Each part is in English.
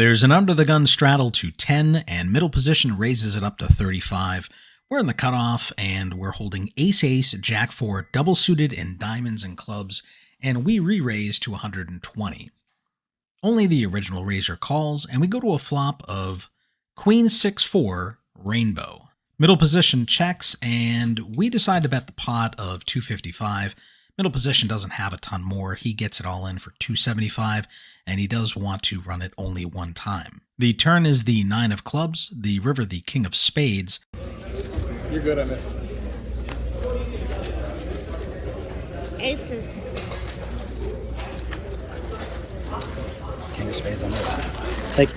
There's an under-the-gun straddle to 10, and middle position raises it up to 35. We're in the cutoff, and we're holding ace-ace, jack-4, double-suited in diamonds and clubs, and we re-raise to 120. Only the original raiser calls, and we go to a flop of queen 6-4, rainbow. Middle position checks, and we decide to bet the pot of 255. Middle position doesn't have a ton more. He gets it all in for 275, and he does want to run it only one time. The turn is the 9 of clubs, the river the king of spades. You're good on this. Aces. King of spades on this. Like,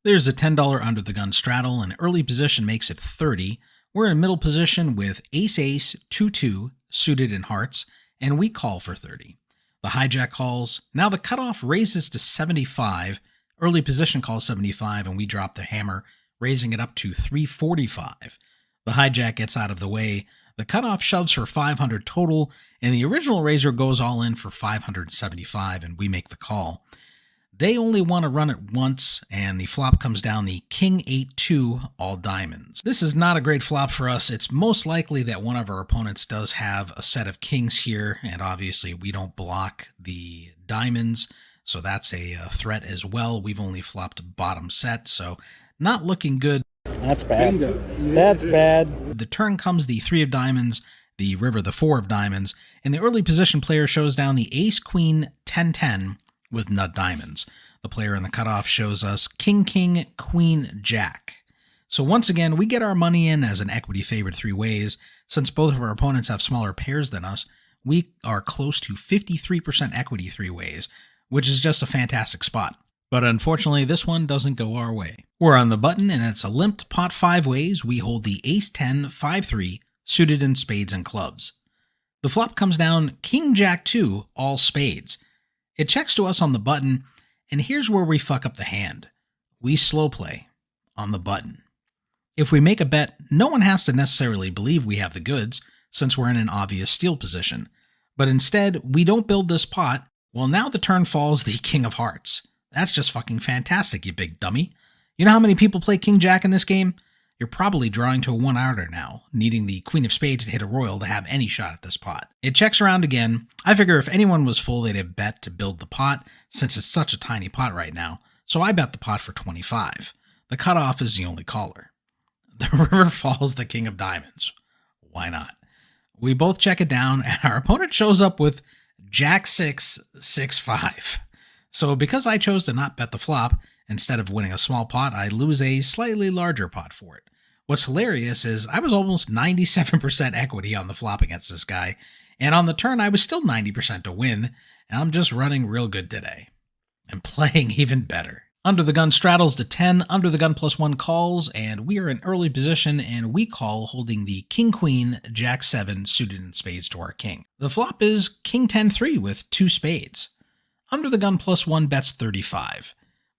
there's a $10 under the gun straddle, and early position makes it 30. We're in middle position with ace-ace, 2-2, suited in hearts, and we call for 30. The hijack calls. Now the cutoff raises to 75. Early position calls 75, and we drop the hammer, raising it up to 345. The hijack gets out of the way. The cutoff shoves for 500 total, and the original raiser goes all in for 575, and we make the call. They only want to run it once, and the flop comes down the king 8-2, all diamonds. This is not a great flop for us. It's most likely that one of our opponents does have a set of kings here, and obviously we don't block the diamonds, so that's a threat as well. We've only flopped bottom set, so not looking good. That's bad. That's bad. The turn comes the 3 of diamonds, the river the 4 of diamonds, and the early position player shows down the ace-queen 10-10, with nut diamonds. The player in the cutoff shows us king, king, queen, jack. So once again, we get our money in as an equity favored 3 ways. Since both of our opponents have smaller pairs than us, we are close to 53% equity 3 ways, which is just a fantastic spot. But unfortunately, this one doesn't go our way. We're on the button, and it's a limped pot 5 ways. We hold the ace-10, 5-3, suited in spades and clubs. The flop comes down king, jack 2, all spades. It checks to us on the button, and here's where we fuck up the hand. We slow play on the button. If we make a bet, no one has to necessarily believe we have the goods, since we're in an obvious steal position. But instead, we don't build this pot. Well, now the turn falls the king of hearts. That's just fucking fantastic, you big dummy. You know how many people play king jack in this game? You're probably drawing to a 1-outer now, needing the queen of spades to hit a royal to have any shot at this pot. It checks around again. I figure if anyone was full, they'd have bet to build the pot, since it's such a tiny pot right now, so I bet the pot for 25. The cutoff is the only caller. The river falls the king of diamonds. Why not? We both check it down, and our opponent shows up with jack 6, 6-5. So because I chose to not bet the flop, instead of winning a small pot, I lose a slightly larger pot for it. What's hilarious is I was almost 97% equity on the flop against this guy, and on the turn I was still 90% to win, and I'm just running real good today. And playing even better. Under the gun straddles to 10, under the gun +1 calls, and we are in early position, and we call holding the king-queen, jack-7 suited in spades to our king. The flop is king 10-3 with 2 spades. Under the gun +1 bets 35.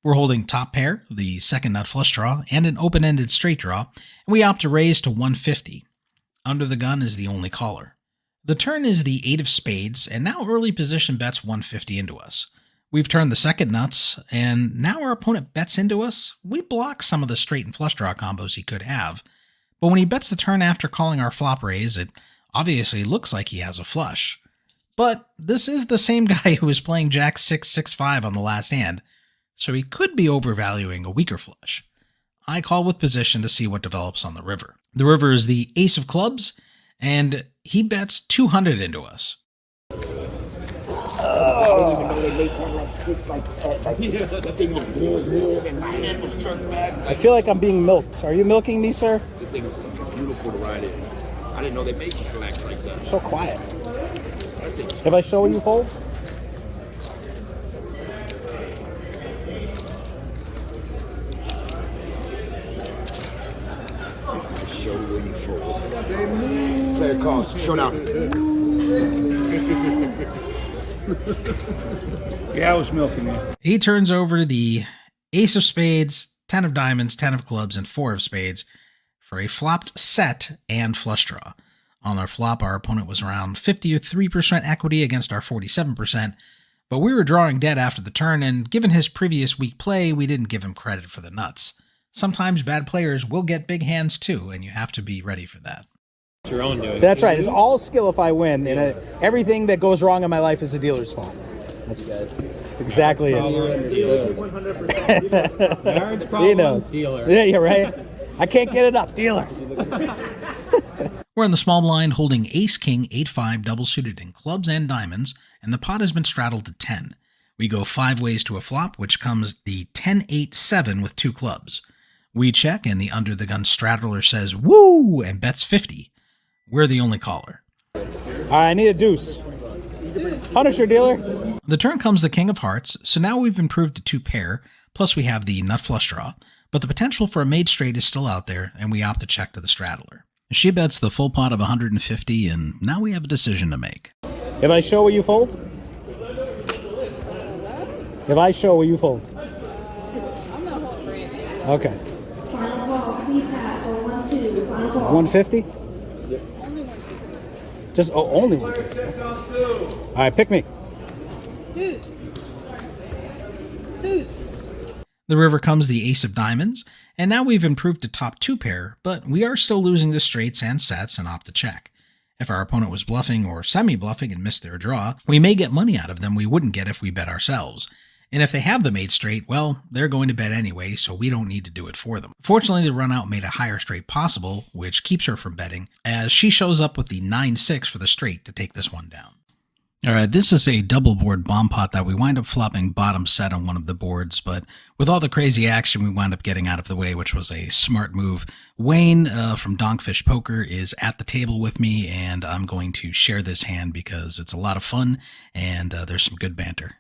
We're holding top pair, the second nut flush draw, and an open-ended straight draw, and we opt to raise to 150. Under the gun is the only caller. The turn is the 8 of spades, and now early position bets 150 into us. We've turned the second nuts, and now our opponent bets into us. We block some of the straight and flush draw combos he could have, but when he bets the turn after calling our flop raise, it obviously looks like he has a flush. But this is the same guy who was playing jack 6, 6-5 on the last hand, so he could be overvaluing a weaker flush. I call with position to see what develops on the river. The river is the ace of clubs, and he bets 200 into us. I feel like I'm being milked. Are you milking me, sir? The thing is beautiful to ride in. I didn't know they make slacks like that. So quiet. Have I shown you fold? Show when you fold. Player calls. Showdown. Yeah, I was milking you. He turns over the ace of spades, 10 of diamonds, 10 of clubs, and 4 of spades for a flopped set and flush draw. On our flop, our opponent was around 53% equity against our 47%, But we were drawing dead after the turn, and given his previous weak play, we didn't give him credit for the nuts. Sometimes bad players will get big hands too, and you have to be ready for that. It's your own doing. That's right. It's all skill if I win, and everything that goes wrong in my life is the dealer's fault. That's exactly it. 100%. Marriage problem, He knows. dealer. Yeah, you're right. I can't get it up, dealer. We're in the small blind holding ace-king, 8-5 double suited in clubs and diamonds, and the pot has been straddled to 10. We go 5 ways to a flop, which comes the 10-8-7 with 2 clubs. We check, and the under-the-gun straddler says, woo, and bets 50. We're the only caller. All right, I need a deuce. Punisher, dealer. The turn comes the king of hearts, so now we've improved to 2 pair, plus we have the nut flush draw, but the potential for a made straight is still out there, and we opt to check to the straddler. She bets the full pot of 150, and now we have a decision to make. If I show, will you fold? If I show, will you fold? Okay. 150? Just only 150. All right, pick me. The river comes the ace of diamonds, and now we've improved to top 2 pair, but we are still losing to straights and sets and opt to check. If our opponent was bluffing or semi-bluffing and missed their draw, we may get money out of them we wouldn't get if we bet ourselves. And if they have the made straight, well, they're going to bet anyway, so we don't need to do it for them. Fortunately, the run out made a higher straight possible, which keeps her from betting, as she shows up with the 9-6 for the straight to take this one down. Alright, this is a double board bomb pot that we wind up flopping bottom set on one of the boards, but with all the crazy action we wound up getting out of the way, which was a smart move. Wayne from DonkFishPoker is at the table with me, and I'm going to share this hand because it's a lot of fun, and there's some good banter.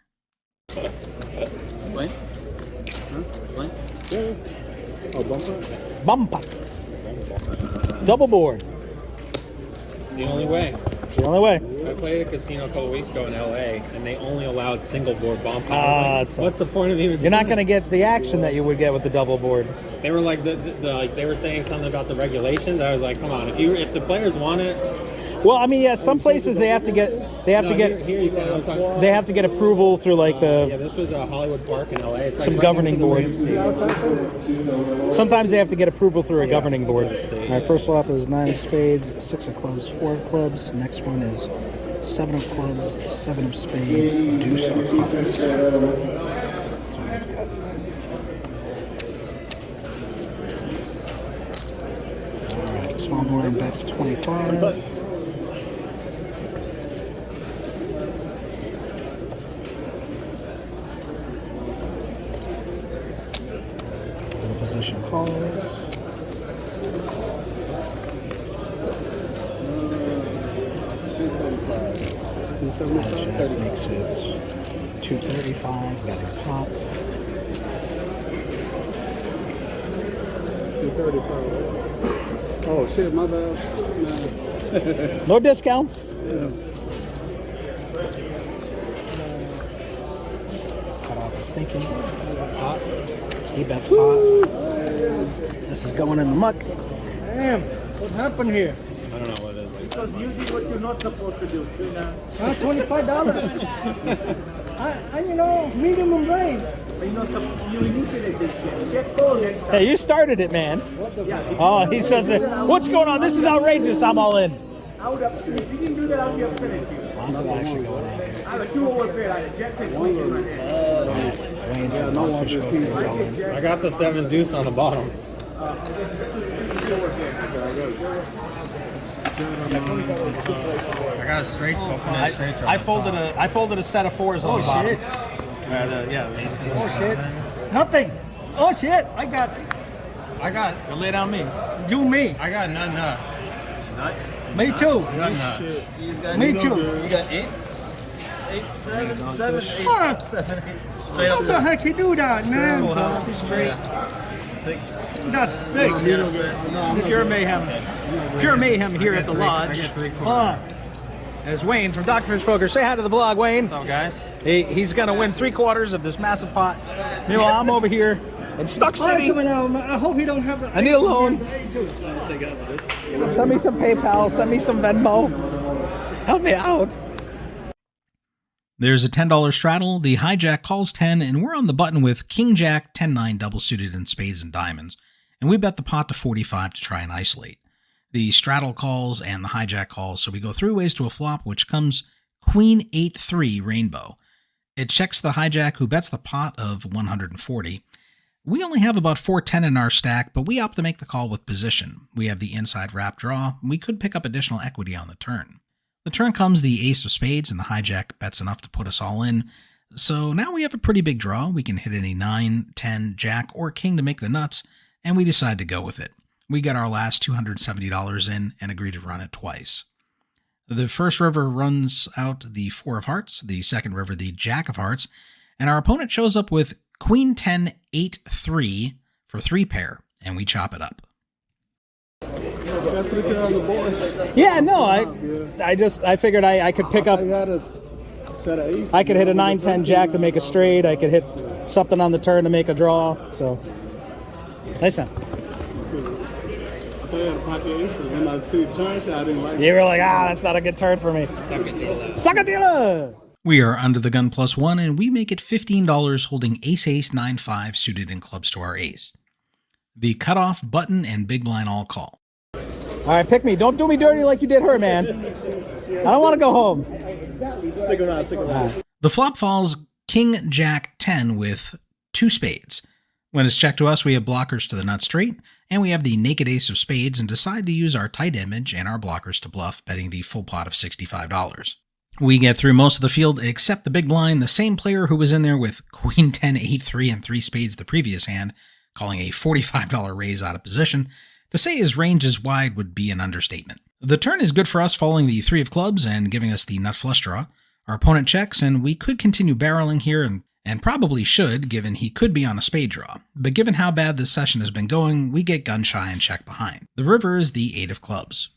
Blank? Blank? Oh, Bumper. Double board. The only way. It's the only way. I played a casino a couple weeks ago in LA, and they only allowed single board bomb pots. What's the point of even? You're not going to get the action that you would get with the double board. They were like they were saying something about the regulations. I was like, come on, if the players want it. Well, I mean, yeah, some places they have to get Here you go. I'm talking. they have to get approval through like Yeah, the this was a Hollywood Park in LA. It's like some right governing next to the board. Rams Stadium. Sometimes they have to get approval through a governing board. All right, first flop is 9 of spades, 6 of clubs, 4 of clubs. Next one is 7 of clubs, 7 of spades, deuce of clubs. All right, small blind bets 25. Position calls. That makes it 235. Got a pop. 235. Oh shit, my bad. No. No discounts. Yeah. Cut off his thinking. Pot. He bets pot. This is going in the muck. Damn, what happened here? I don't know what it is. Because you did what you're not supposed to do. $25. Minimum range. You initiated this shit. Get cold next time. Hey, you started it, man. Oh, he says it. What's going on? This is outrageous. I'm all in. I would have, if you didn't do that, I'd be upset at you. Lots of action going on here. I have a 2-over pair. I had a Jackson Queen in my hand. Wayne from DonkFishPoker is all in. I got the 7 deuce on the bottom. I got a straight I folded a set of 4s on the bottom. Shit. Yeah. Shit. Nothing. Oh shit. I got You lay down me. do me. I got nut. Me too. Nut. Me too. You got 8? 7, 8. How the heck you do that, man? Straight. 6. That's 6. Pure mayhem. Pure mayhem here at the lodge. There's Wayne from DonkFishPoker. Say hi to the vlog, Wayne. What's up, guys? He's going to win 3/4 of this massive pot. Meanwhile, I'm over here in Stuck City. I hope he don't have the. I need a loan. Send me some PayPal. Send me some Venmo. Help me out. There's a $10 straddle, the hijack calls 10, and we're on the button with King Jack 10-9 double suited in spades and diamonds, and we bet the pot to 45 to try and isolate. The straddle calls and the hijack calls, so we go 3 ways to a flop, which comes Queen 8-3 rainbow. It checks the hijack, who bets the pot of 140. We only have about 410 in our stack, but we opt to make the call with position. We have the inside wrap draw. We could pick up additional equity on the turn. The turn comes the ace of spades, and the hijack bets enough to put us all in. So now we have a pretty big draw. We can hit any 9, 10, jack, or king to make the nuts, and we decide to go with it. We got our last $270 in and agree to run it twice. The first river runs out the 4 of hearts, the second river the jack of hearts, and our opponent shows up with Queen 10, 8-3 for 3 pair, and we chop it up. That's what on the boards. Yeah, no, I figured I could pick up. I got a set of aces. I could hit a 9-10 jack to make a straight. I could hit something on the turn to make a draw. So, nice sound. I thought I had a pocket aces. When I see the turn shot, I didn't like it. You were like, that's not a good turn for me. Suck a dealer. We are under the gun +1, and we make it $15 holding ace-ace 9-5 suited in clubs to our ace. The cutoff, button, and big blind all call. All right, pick me. Don't do me dirty like you did her, man. I don't want to go home. Stick around. The flop falls King Jack 10 with 2 spades. When it's checked to us, we have blockers to the nut straight, and we have the naked ace of spades and decide to use our tight image and our blockers to bluff, betting the full pot of $65. We get through most of the field except the big blind, the same player who was in there with Queen 10, 8-3, and 3 spades the previous hand, calling a $45 raise out of position. To say his range is wide would be an understatement. The turn is good for us following the 3 of clubs and giving us the nut flush draw. Our opponent checks, and we could continue barreling here and probably should, given he could be on a spade draw. But given how bad this session has been going, we get gun shy and check behind. The river is the 8 of clubs.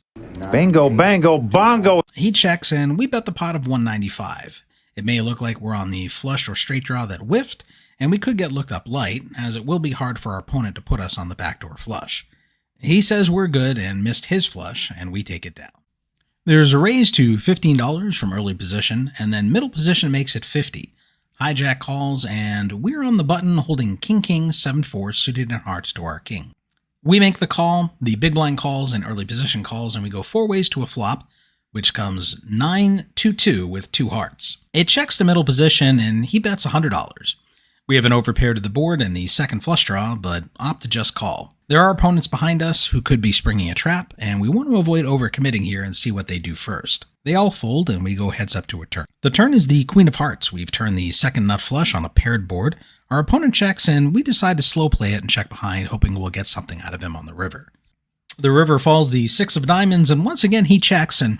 Bingo, bango, bongo. He checks, and we bet the pot of 195. It may look like we're on the flush or straight draw that whiffed, and we could get looked up light, as it will be hard for our opponent to put us on the backdoor flush. He says we're good and missed his flush, and we take it down. There's a raise to $15 from early position, and then middle position makes it $50. Hijack calls, and we're on the button holding King 7-4 suited in hearts to our king. We make the call, the big blind calls, and early position calls, and we go 4 ways to a flop, which comes 9-2 with 2 hearts. It checks to middle position, and he bets $100. We have an overpair to the board and the second flush draw, but opt to just call. There are opponents behind us who could be springing a trap, and we want to avoid overcommitting here and see what they do first. They all fold, and we go heads up to a turn. The turn is the Queen of Hearts. We've turned the second nut flush on a paired board. Our opponent checks, and we decide to slow play it and check behind, hoping we'll get something out of him on the river. The river falls the 6 of diamonds, and once again he checks, and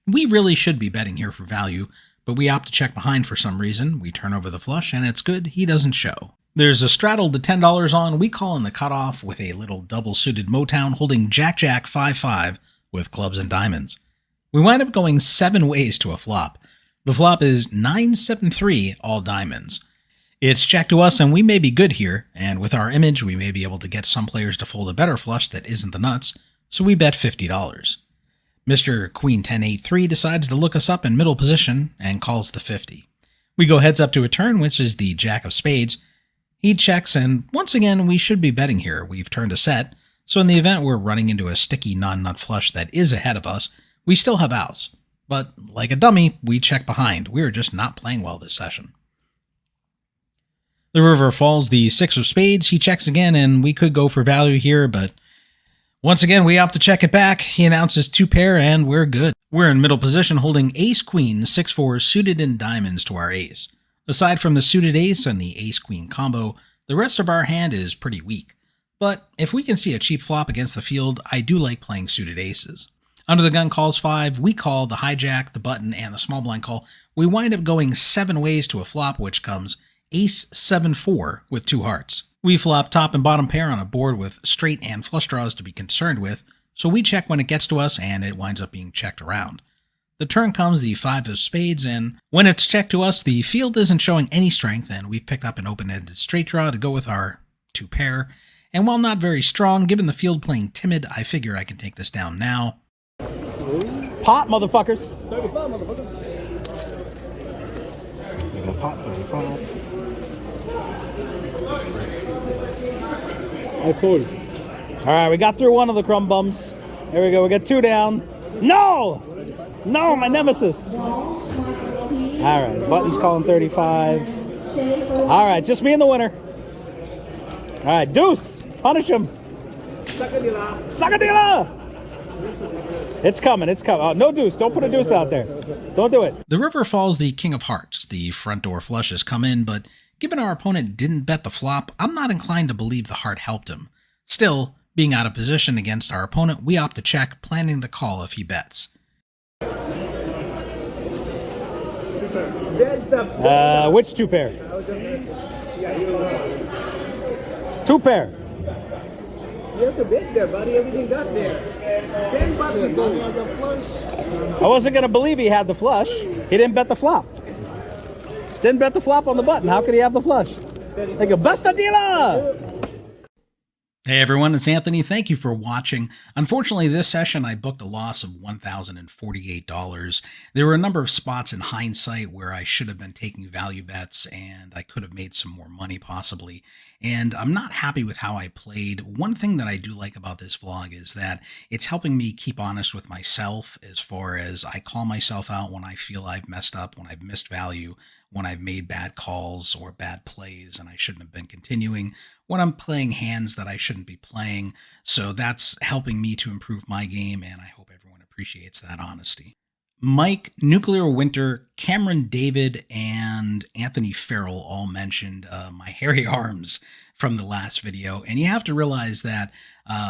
we really should be betting here for value, but we opt to check behind for some reason. We turn over the flush, and it's good. He doesn't show. There's a straddle to $10 on. We call in the cutoff with a little double-suited Motown holding Jack-Jack 5-5 with clubs and diamonds. We wind up going 7 ways to a flop. The flop is 9-7-3 all diamonds. It's checked to us, and we may be good here, and with our image, we may be able to get some players to fold a better flush that isn't the nuts, so we bet $50. Mr. Queen 10-8-3 decides to look us up in middle position and calls the 50. We go heads up to a turn, which is the Jack of Spades. He checks, and once again, we should be betting here. We've turned a set, so in the event we're running into a sticky non-nut flush that is ahead of us, we still have outs. But like a dummy, we check behind. We are just not playing well this session. The river falls the 6 of spades. He checks again, and we could go for value here, but once again, we opt to check it back. He announces 2 pair, and we're good. We're in middle position holding ace-queen 6-4 suited in diamonds to our ace. Aside from the suited ace and the ace-queen combo, the rest of our hand is pretty weak. But if we can see a cheap flop against the field, I do like playing suited aces. Under the gun calls 5, we call the hijack, the button, and the small blind call. We wind up going 7 ways to a flop, which comes ace 7-4 with 2 hearts. We flop top and bottom pair on a board with straight and flush draws to be concerned with, so we check when it gets to us, and it winds up being checked around. The turn comes the 5 of spades, and when it's checked to us, the field isn't showing any strength, and we've picked up an open-ended straight draw to go with our 2 pair. And while not very strong, given the field playing timid, I figure I can take this down now. Pop, motherfuckers. 35, motherfuckers. Regular pot, 35. I pulled. All right, we got through one of the crumb bums. There we go. We got 2 down. No! No, my nemesis. All right, button's calling 35. All right, just me and the winner. All right, deuce. Punish him. Sacadilla. It's coming. It's coming. Oh, no deuce. Don't put a deuce out there. Don't do it. The river falls the king of hearts. The front door flushes come in, but given our opponent didn't bet the flop, I'm not inclined to believe the heart helped him. Still, being out of position against our opponent, we opt to check, planning to call if he bets. Which 2 pair? 2 pair. You have to bet there, buddy. Everything got there. I wasn't going to believe he had the flush. He didn't bet the flop. Didn't bet the flop on the button. How could he have the flush? Like a besta dealer! Hey everyone, it's Anthony. Thank you for watching. Unfortunately, this session I booked a loss of $1,048. There were a number of spots in hindsight where I should have been taking value bets and I could have made some more money possibly. And I'm not happy with how I played. One thing that I do like about this vlog is that it's helping me keep honest with myself as far as I call myself out when I feel I've messed up, when I've missed value, when I've made bad calls or bad plays and I shouldn't have been continuing, when I'm playing hands that I shouldn't be playing. So that's helping me to improve my game, and I hope everyone appreciates that honesty. Mike, Nuclear Winter, Cameron David, and Anthony Farrell all mentioned my hairy arms from the last video. And you have to realize that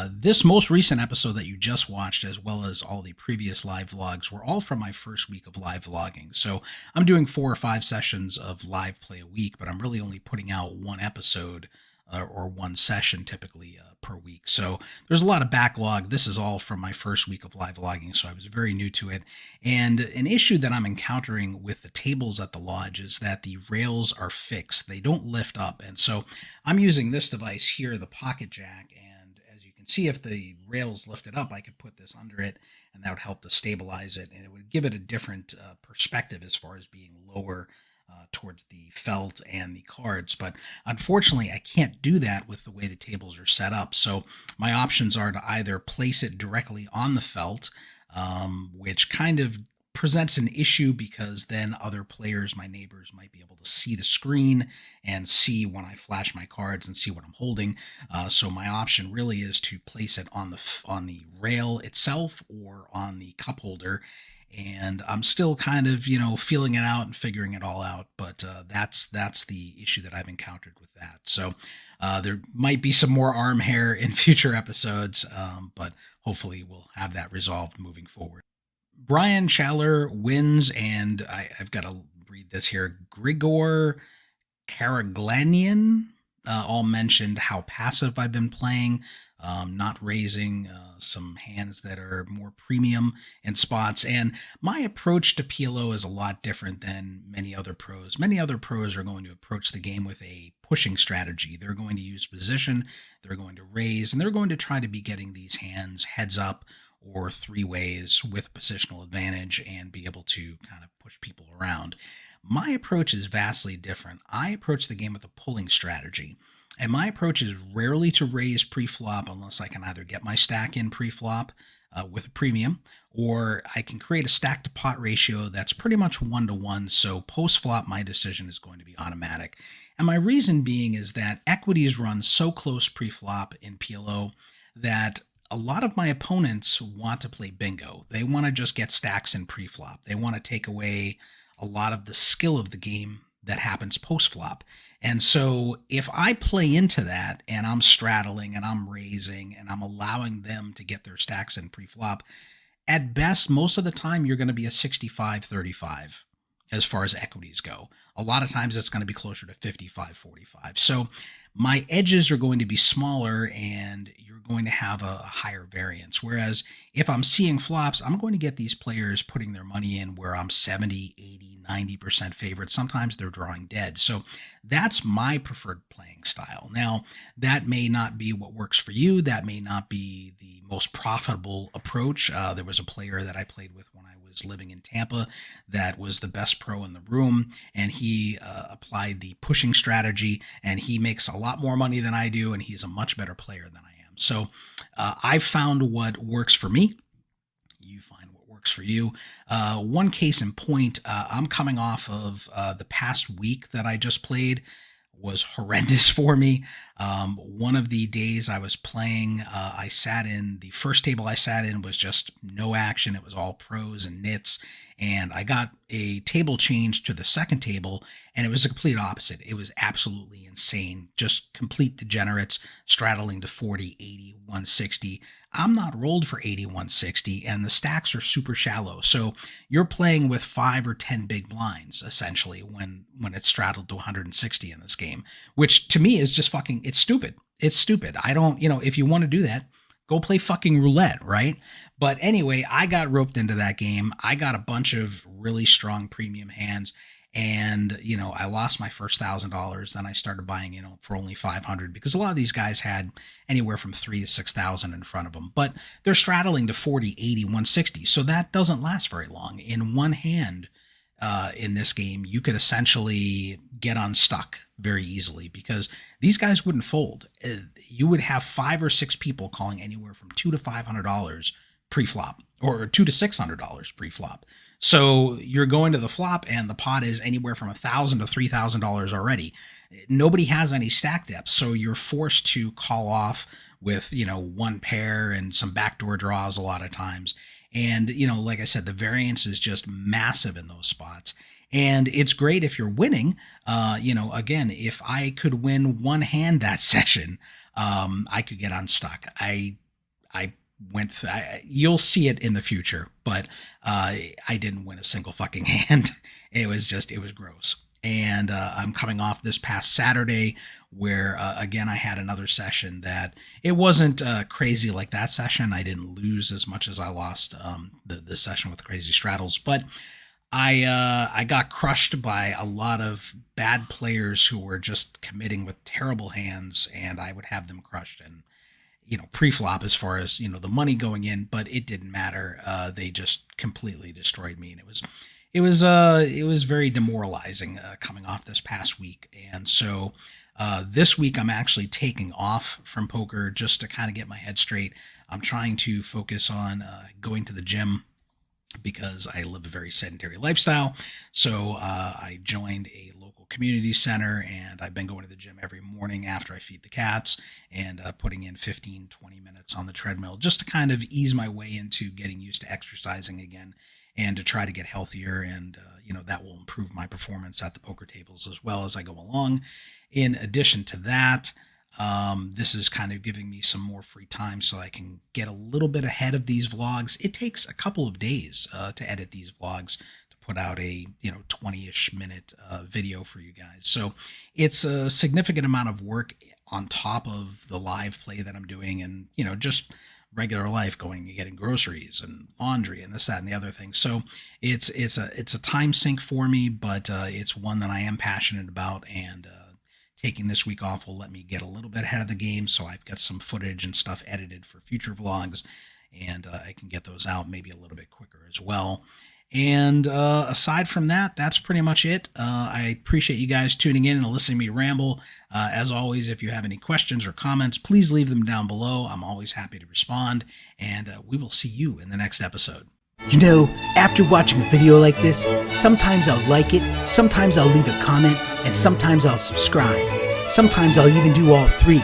this most recent episode that you just watched, as well as all the previous live vlogs, were all from my first week of live vlogging. So I'm doing 4 or 5 sessions of live play a week, but I'm really only putting out 1 episode or 1 session typically per week. So there's a lot of backlog. This is all from my first week of live vlogging, so I was very new to it. And an issue that I'm encountering with the tables at the lodge is that the rails are fixed. They don't lift up. And so I'm using this device here, the Pocket Jack, and as you can see, if the rails lifted up, I could put this under it, and that would help to stabilize it, and it would give it a different perspective as far as being lower towards the felt and the cards. But unfortunately, I can't do that with the way the tables are set up. So my options are to either place it directly on the felt, which kind of presents an issue because then other players, my neighbors, might be able to see the screen and see when I flash my cards and see what I'm holding. So my option really is to place it on the rail itself or on the cup holder. And I'm still kind of, feeling it out and figuring it all out. But that's the issue that I've encountered with that. So there might be some more arm hair in future episodes, but hopefully we'll have that resolved moving forward. Brian Schaller wins, and I've got to read this here. Grigor Karaglanian all mentioned how passive I've been playing, not raising some hands that are more premium in spots. And my approach to PLO is a lot different than many other pros. Many other pros are going to approach the game with a pushing strategy. They're going to use position, they're going to raise, and they're going to try to be getting these hands heads up or 3 ways with positional advantage and be able to kind of push people around. My approach is vastly different. I approach the game with a pulling strategy. And my approach is rarely to raise pre-flop unless I can either get my stack in pre-flop with a premium, or I can create a stack to pot ratio that's pretty much 1-to-1. So post-flop, my decision is going to be automatic. And my reason being is that equities run so close pre-flop in PLO that a lot of my opponents want to play bingo. They want to just get stacks in pre-flop. They want to take away a lot of the skill of the game that happens post-flop. And so if I play into that and I'm straddling and I'm raising and I'm allowing them to get their stacks in pre-flop, at best, most of the time, you're going to be a 65-35 as far as equities go. A lot of times it's going to be closer to 55-45. So my edges are going to be smaller and you're going to have a higher variance. Whereas if I'm seeing flops, I'm going to get these players putting their money in where I'm 70, 80, 90% favorite. Sometimes they're drawing dead. So that's my preferred playing style. Now, that may not be what works for you. That may not be the most profitable approach. There was a player that I played with when I was was living in Tampa that was the best pro in the room, and he applied the pushing strategy, and he makes a lot more money than I do, and he's a much better player than I am. So I've found what works for me. You find what works for you. One case in point, I'm coming off of the past week that I just played was horrendous for me. One of the days I was playing, I sat in, the first table I sat in was just no action. It was all pros and nits. And I got a table change to the second table, and it was the complete opposite. It was absolutely insane. Just complete degenerates straddling to 40, 80, 160. I'm not rolled for 80, 160, and the stacks are super shallow. So you're playing with 5 or 10 big blinds, essentially, when it's straddled to 160 in this game, which to me is just fucking, it's stupid. It's stupid. I don't, if you want to do that, go play fucking roulette, right? But anyway, I got roped into that game. I got a bunch of really strong premium hands, and, I lost my first $1,000. Then I started buying, for only 500, because a lot of these guys had anywhere from 3 to 6,000 in front of them, but they're straddling to 40, 80, 160. So that doesn't last very long. In one hand, in this game, you could essentially get unstuck very easily because these guys wouldn't fold. You would have 5 or 6 people calling anywhere from $200 to $500 pre-flop, or $200 to $600 pre-flop. So you're going to the flop and the pot is anywhere from $1,000 to $3,000 already. Nobody has any stack depth, so you're forced to call off with, one pair and some backdoor draws a lot of times. And, like I said, the variance is just massive in those spots. And it's great if you're winning. Again, if I could win one hand that session, I could get unstuck. I went through, you'll see it in the future, but I didn't win a single fucking hand. It was gross. And I'm coming off this past Saturday where, again, I had another session that it wasn't crazy like that session. I didn't lose as much as I lost the session with Crazy Straddles, but I got crushed by a lot of bad players who were just committing with terrible hands, and I would have them crushed and, pre-flop as far as, the money going in, but it didn't matter. They just completely destroyed me, and it was very demoralizing coming off this past week. And so this week I'm actually taking off from poker just to kind of get my head straight. I'm trying to focus on going to the gym because I live a very sedentary lifestyle. So I joined a local community center, and I've been going to the gym every morning after I feed the cats and putting in 15, 20 minutes on the treadmill just to kind of ease my way into getting used to exercising again and to try to get healthier. And, that will improve my performance at the poker tables as well as I go along. In addition to that, this is kind of giving me some more free time so I can get a little bit ahead of these vlogs. It takes a couple of days to edit these vlogs, to put out a 20-ish minute video for you guys. So it's a significant amount of work on top of the live play that I'm doing, and just regular life, going and getting groceries and laundry and this, that, and the other thing. So it's a time sink for me, but it's one that I am passionate about, and taking this week off will let me get a little bit ahead of the game. So I've got some footage and stuff edited for future vlogs, and I can get those out maybe a little bit quicker as well. And aside from that, that's pretty much it. I appreciate you guys tuning in and listening to me ramble. As always, if you have any questions or comments, please leave them down below. I'm always happy to respond, and we will see you in the next episode. After watching a video like this, sometimes I'll like it, sometimes I'll leave a comment, and sometimes I'll subscribe. Sometimes I'll even do all 3.